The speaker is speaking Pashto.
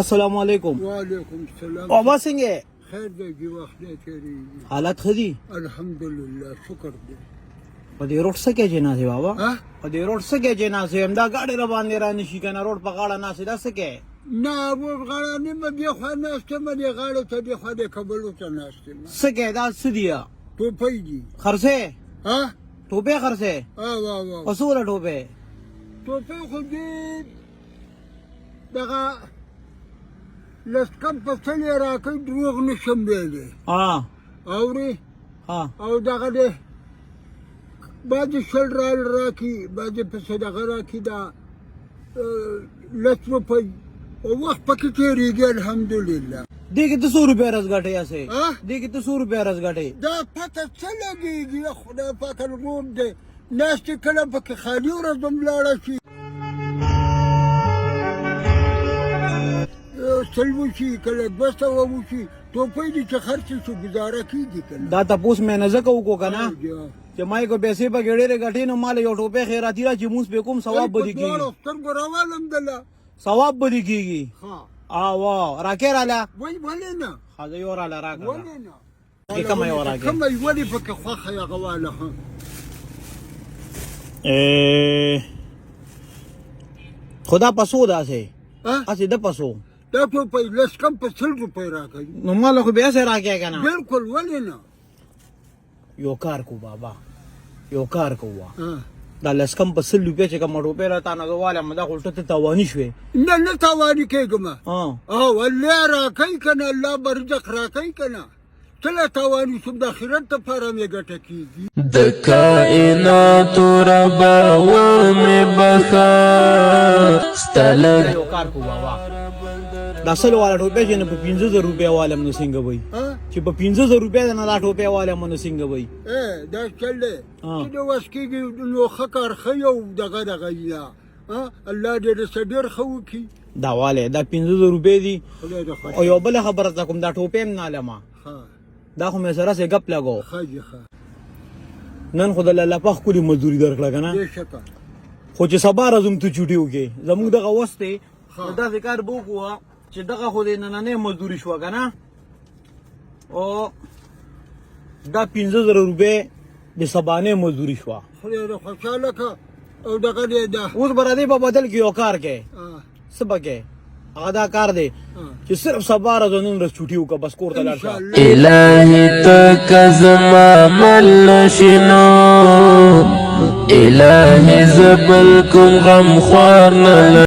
अस्सलाम वालेकुम। वालेकुम सलाम। बाबा सिंह है खैर देगी वक्त तेरी हालत खदी अल्हम्दुलिल्लाह शुक्र दे पदे रोड से के जना से बाबा हाँ पदे रोड से के जना से हमदा गाड़ी रबान दे रानी शिकाना रोड पकाड़ा ना से दस के ना वो गाड़ा नहीं मैं ये खाना इसके मैं ये गाड़ा तो ये खाने कबलो चना इसके से के दा सिदिया तो पैगी खरसे हाँ टोपे खरसे वाह वाह वाह असूल टोपे तो पे खुदी दगा लस्कम पसले राखी द्रोग निशम दे ले हाँ औरे हाँ और दगा दे बाजी शल राल राखी बाजी पसे दगा राखी दा लस्म पई और वक्त पकी तेरी गया अल्हम्दुलिल्लाह देखिए तो 100 रुपया रसगटे ऐसे हाँ देखिए तो 100 रुपया रसगटे دا پته څه لګېږي خدای پاک الغوم دی ناستې کله پکې خالي ورځ هم لاړه شي سل وشي کله 200 وشي ټوپۍ دي چې خرڅ شي ګزاره کېږي که نه دا تپوس میں نزکه وکړو کنه چې مای کو پیسې په ګړې غټې نو مال یو ټوپه خیراتی را چې موږ په کوم ثواب بدی کیږي سترګو راوالم دله ثواب بدی کیږي ها وا راکې رااله وای ولې نه خاله یو رااله راکړه ولې نه کومه یو راکې کومه ولې پکې خوښه یې غواله ها خدا پسو دا سه ها اسی د پسو دا ټوپۍ لس کم په 100 روپۍ راکوي نو مال خو بیا سه راکې کنه بالکل ولې نه یو کار کو بابا یو کار کو ها دا لسکم په 100 روپیا چې کوم روپیا را تا نه واله مدا خلټه ته توانی شوې نه نه توانی کېږم ها او الله راکوي کنه الله برزخ راکوي کنه کله توانی سم د آخرت لپاره مې ګټه کېږي د کائنات ربا و مې بخا ستله یو کار کو بابا دا سل والا ټوپه چې نه په 15000 روپیا والا من څنګه وای ها چې په 15000 روپیا نه لا ټوپه والا من څنګه وای دا چل دی چې د وس کېږي نو ښه کار ښه یو دغه یا الله دې د صدر خو کی دا واله دا 15000 روپیا دي خدای دې خوښ او یو بل خبره تا کوم دا ټوپه هم نه لما ها دا خو مې سره سه غپ لګو خاجي ښه نن خدای الله پاک کولی مزدوری درکړه کنه دې شکر خو چې سبا راځم ته چوټي وکې زموږ دغه وسته دا ذکر بو کوه چې دغه خو دې نه نه مزدوري شو کنه او دا 15000 روپے د سبانه مزدوري شو خدای دې خوشاله کا او دغه دې دا اوس برادي په بدل کې یو کار کې ها سبکه ادا کار دی چې صرف سبا راځنن رس چوټي وکه بس کور ته لاړ شه الهی تک زما مل شنو الهی زبل کوم غم خوار نه